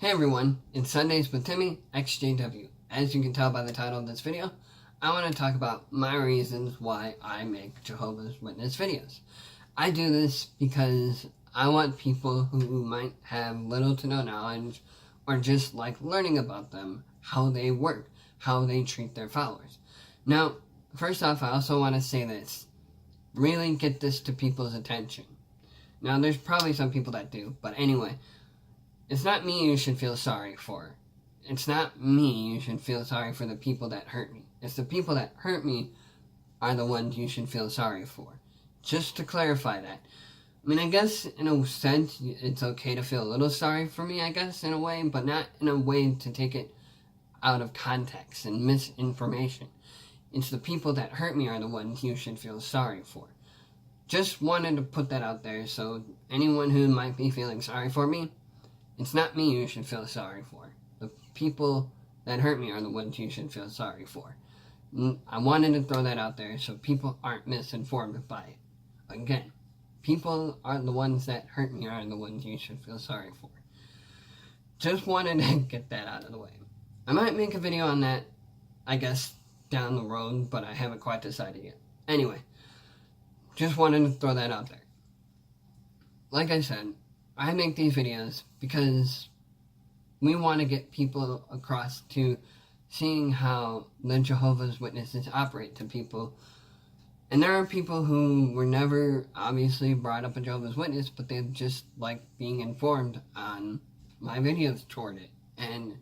Hey everyone, it's Sundays with Timmy, XJW. As you can tell by the title of this video, I want to talk about my reasons why I make Jehovah's Witness videos. I do this because I want people who might have little to no knowledge or just like learning about them, how they work, how they treat their followers. Now, first off, I also want to say this. Really get this to people's attention. Now, there's probably some people that do, but anyway, it's not me you should feel sorry for. It's not me you should feel sorry for the people that hurt me. It's the people that hurt me are the ones you should feel sorry for. Just to clarify that. I mean, I guess in a sense, it's okay to feel a little sorry for me, I guess, in a way, but not in a way to take it out of context and misinformation. It's the people that hurt me are the ones you should feel sorry for. Just wanted to put that out there so anyone who might be feeling sorry for me, it's not me you should feel sorry for. The people that hurt me are the ones you should feel sorry for. I wanted to throw that out there so people aren't misinformed by it. Again, people are the ones that hurt me are the ones you should feel sorry for. Just wanted to get that out of the way. I might make a video on that, I guess, down the road, but I haven't quite decided yet. Anyway, just wanted to throw that out there. Like I said, I make these videos because we want to get people across to seeing how the Jehovah's Witnesses operate to people. And there are people who were never obviously brought up a Jehovah's Witness, but they just like being informed on my videos toward it and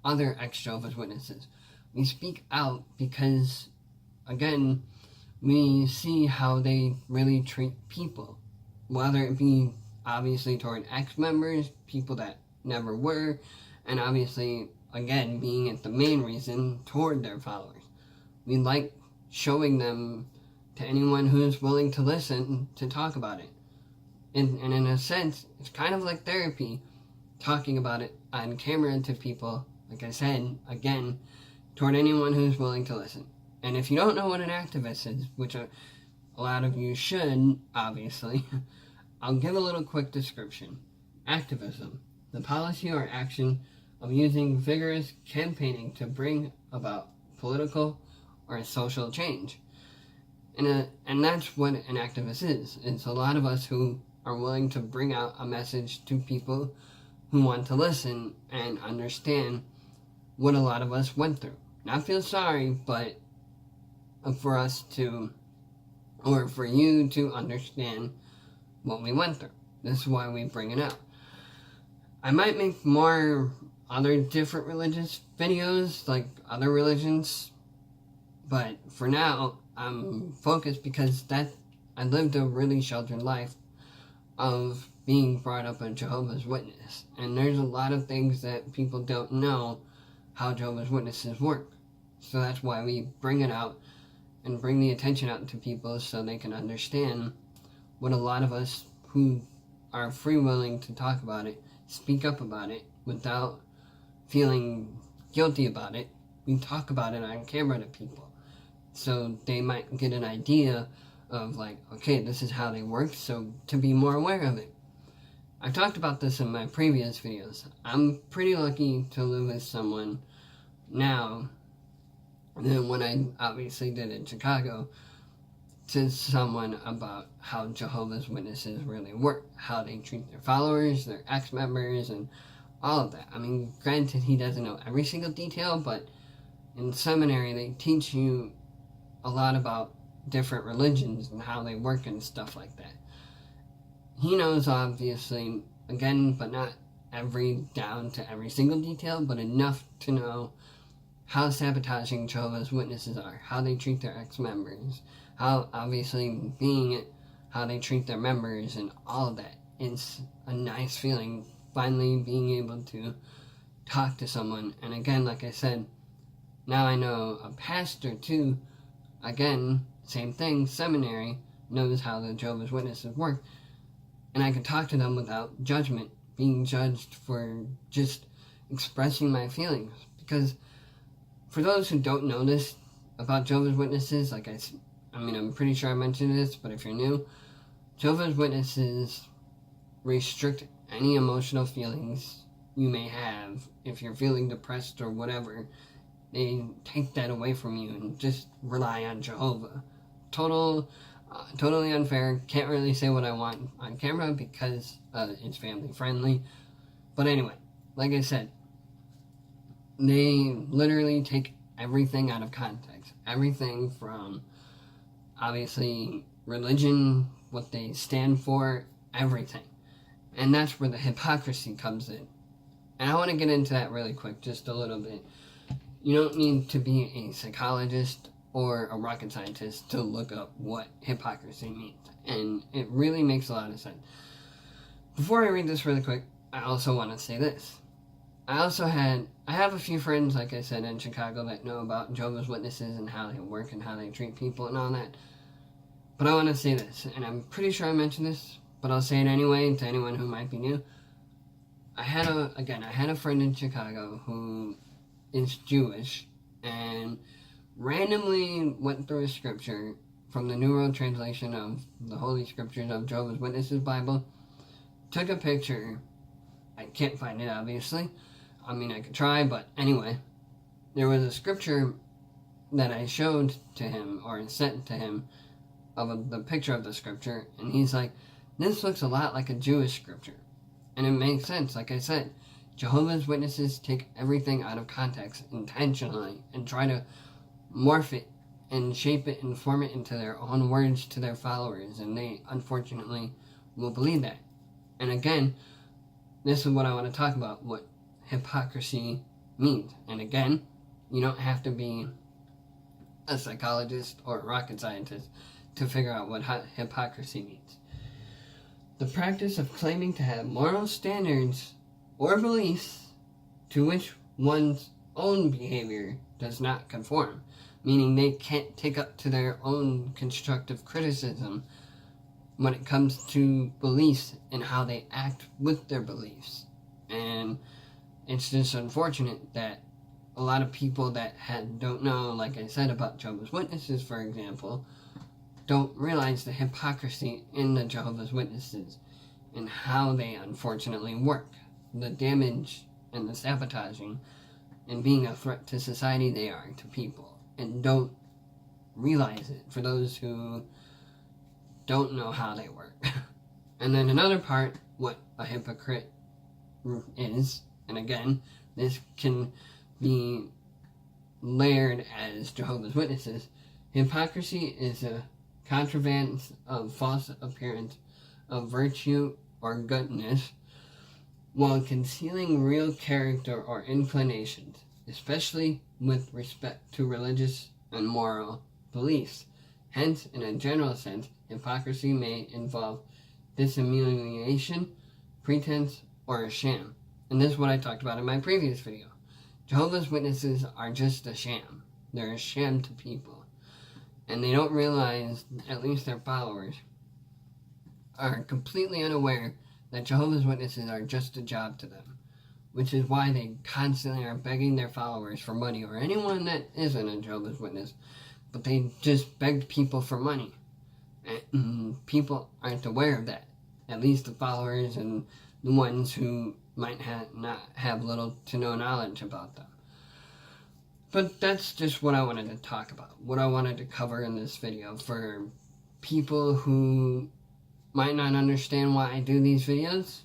other ex-Jehovah's Witnesses. We speak out because, again, we see how they really treat people, whether it be obviously toward ex-members, people that never were, and obviously, again, being it the main reason toward their followers. We like showing them to anyone who's willing to listen to talk about it. And in a sense, it's kind of like therapy, talking about it on camera to people, like I said, again, toward anyone who's willing to listen. And if you don't know what an activist is, which a lot of you should, obviously, I'll give a little quick description. Activism, the policy or action of using vigorous campaigning to bring about political or social change. And that's what an activist is. It's a lot of us who are willing to bring out a message to people who want to listen and understand what a lot of us went through. Not feel sorry, but for us to, or for you to understand what we went through. This is why we bring it out. I might make more other different religious videos, like other religions, but for now, I'm focused because I lived a really sheltered life of being brought up a Jehovah's Witness. And there's a lot of things that people don't know how Jehovah's Witnesses work. So that's why we bring it out and bring the attention out to people so they can understand what a lot of us who are free willing to talk about it, speak up about it without feeling guilty about it. We talk about it on camera to people so they might get an idea of like, okay, this is how they work, so to be more aware of it. I've talked about this in my previous videos. I'm pretty lucky to live with someone now than when I obviously did in Chicago, to someone about how Jehovah's Witnesses really work, how they treat their followers, their ex-members, and all of that. I mean, granted, he doesn't know every single detail, but in seminary, they teach you a lot about different religions and how they work and stuff like that. He knows, obviously, again, but not down to every single detail, but enough to know how sabotaging Jehovah's Witnesses are, how they treat their ex-members, how, obviously, being it, how they treat their members, and all of that. It's a nice feeling, finally being able to talk to someone. And again, like I said, now I know a pastor, too. Again, same thing, seminary, knows how the Jehovah's Witnesses work. And I can talk to them without judgment, being judged for just expressing my feelings. Because for those who don't know this about Jehovah's Witnesses, like I'm pretty sure I mentioned this, but if you're new, Jehovah's Witnesses restrict any emotional feelings you may have. If you're feeling depressed or whatever, they take that away from you and just rely on Jehovah. Totally unfair. Can't really say what I want on camera because it's family friendly. But anyway, like I said, they literally take everything out of context. Everything from, obviously, religion, what they stand for, everything. And that's where the hypocrisy comes in. And I want to get into that really quick, just a little bit. You don't need to be a psychologist or a rocket scientist to look up what hypocrisy means. And it really makes a lot of sense. Before I read this really quick, I also want to say this. I have a few friends, like I said, in Chicago that know about Jehovah's Witnesses and how they work and how they treat people and all that. But I want to say this, and I'm pretty sure I mentioned this, but I'll say it anyway to anyone who might be new. I had a friend in Chicago who is Jewish and randomly went through a scripture from the New World Translation of the Holy Scriptures of Jehovah's Witnesses Bible, took a picture. I can't find it, obviously. I mean, I could try, but anyway, there was a scripture that I showed to him, or sent to him, of the picture of the scripture, and he's like, this looks a lot like a Jewish scripture. And it makes sense, like I said. Jehovah's Witnesses take everything out of context intentionally and try to morph it and shape it and form it into their own words to their followers, and they, unfortunately, will believe that. And again, this is what I want to talk about, what hypocrisy means. And again, you don't have to be a psychologist or a rocket scientist to figure out what hypocrisy means. The practice of claiming to have moral standards or beliefs to which one's own behavior does not conform, meaning they can't take up to their own constructive criticism when it comes to beliefs and how they act with their beliefs. And it's just unfortunate that a lot of people that don't know, like I said, about Jehovah's Witnesses, for example, don't realize the hypocrisy in the Jehovah's Witnesses and how they unfortunately work. The damage and the sabotaging and being a threat to society they are to people, and don't realize it for those who don't know how they work. And then another part, what a hypocrite is, and again, this can be layered as Jehovah's Witnesses. Hypocrisy is a contrivance of false appearance of virtue or goodness while concealing real character or inclinations, especially with respect to religious and moral beliefs. Hence, in a general sense, hypocrisy may involve dissimulation, pretense, or a sham. And this is what I talked about in my previous video. Jehovah's Witnesses are just a sham. They're a sham to people. And they don't realize, at least their followers, are completely unaware that Jehovah's Witnesses are just a job to them, which is why they constantly are begging their followers for money, or anyone that isn't a Jehovah's Witness, but they just begged people for money. And people aren't aware of that, at least the followers and the ones who might not have little to no knowledge about them. But that's just what I wanted to talk about, what I wanted to cover in this video for people who might not understand why I do these videos.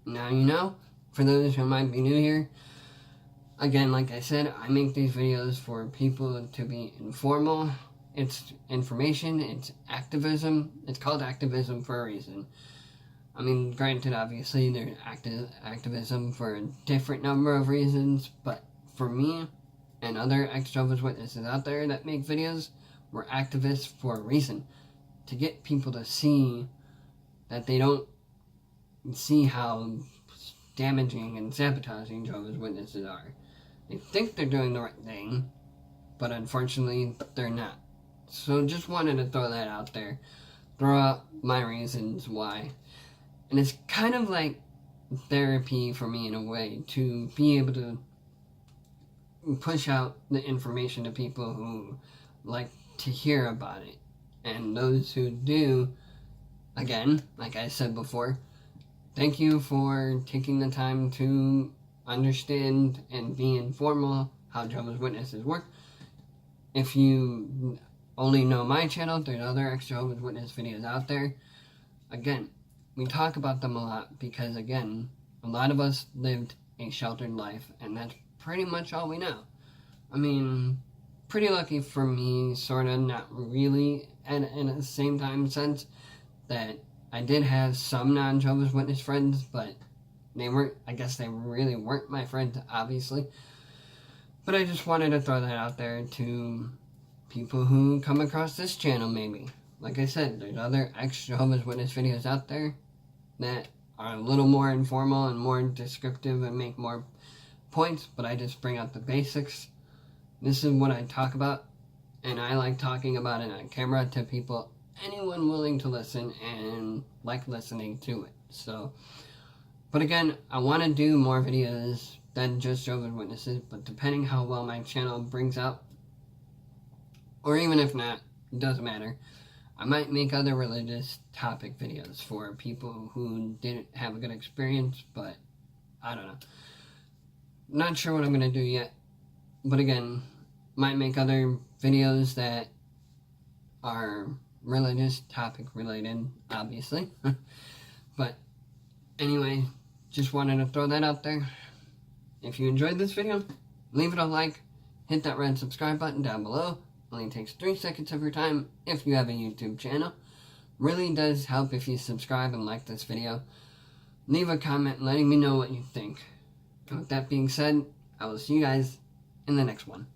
Now you know. For those who might be new here, again, like I said, I make these videos for people to be informal. It's information, it's activism. It's called activism for a reason. I mean, granted, obviously, there's activism for a different number of reasons, but for me and other ex-Jehovah's Witnesses out there that make videos, we're activists for a reason. To get people to see that they don't see how damaging and sabotaging Jehovah's Witnesses are. They think they're doing the right thing, but unfortunately, they're not. So just wanted to throw that out there. Throw out my reasons why. And it's kind of like therapy for me in a way, to be able to push out the information to people who like to hear about it. And those who do, again, like I said before, thank you for taking the time to understand and be informal how Jehovah's Witnesses work. If you only know my channel, there's other ex-Jehovah's Witness videos out there. Again, we talk about them a lot because, again, a lot of us lived a sheltered life, and that's pretty much all we know. I mean, pretty lucky for me, sort of, not really, and at the same time sense that I did have some non-Jehovah's Witness friends, but I guess they really weren't my friends, obviously. But I just wanted to throw that out there to people who come across this channel, maybe. Like I said, there's other ex-Jehovah's Witness videos out there that are a little more informal and more descriptive and make more points, but I just bring out the basics. This is what I talk about, and I like talking about it on camera to people, anyone willing to listen and like listening to it. So, but again, I want to do more videos than just Jehovah's Witnesses, but depending how well my channel brings out, or even if not, it doesn't matter, I might make other religious topic videos for people who didn't have a good experience, but I don't know. Not sure what I'm going to do yet, but again, might make other videos that are religious topic related, obviously. But anyway, just wanted to throw that out there. If you enjoyed this video, leave it a like, hit that red subscribe button down below. Only takes 3 seconds of your time if you have a YouTube channel. Really does help if you subscribe and like this video. Leave a comment letting me know what you think. And with that being said, I will see you guys in the next one.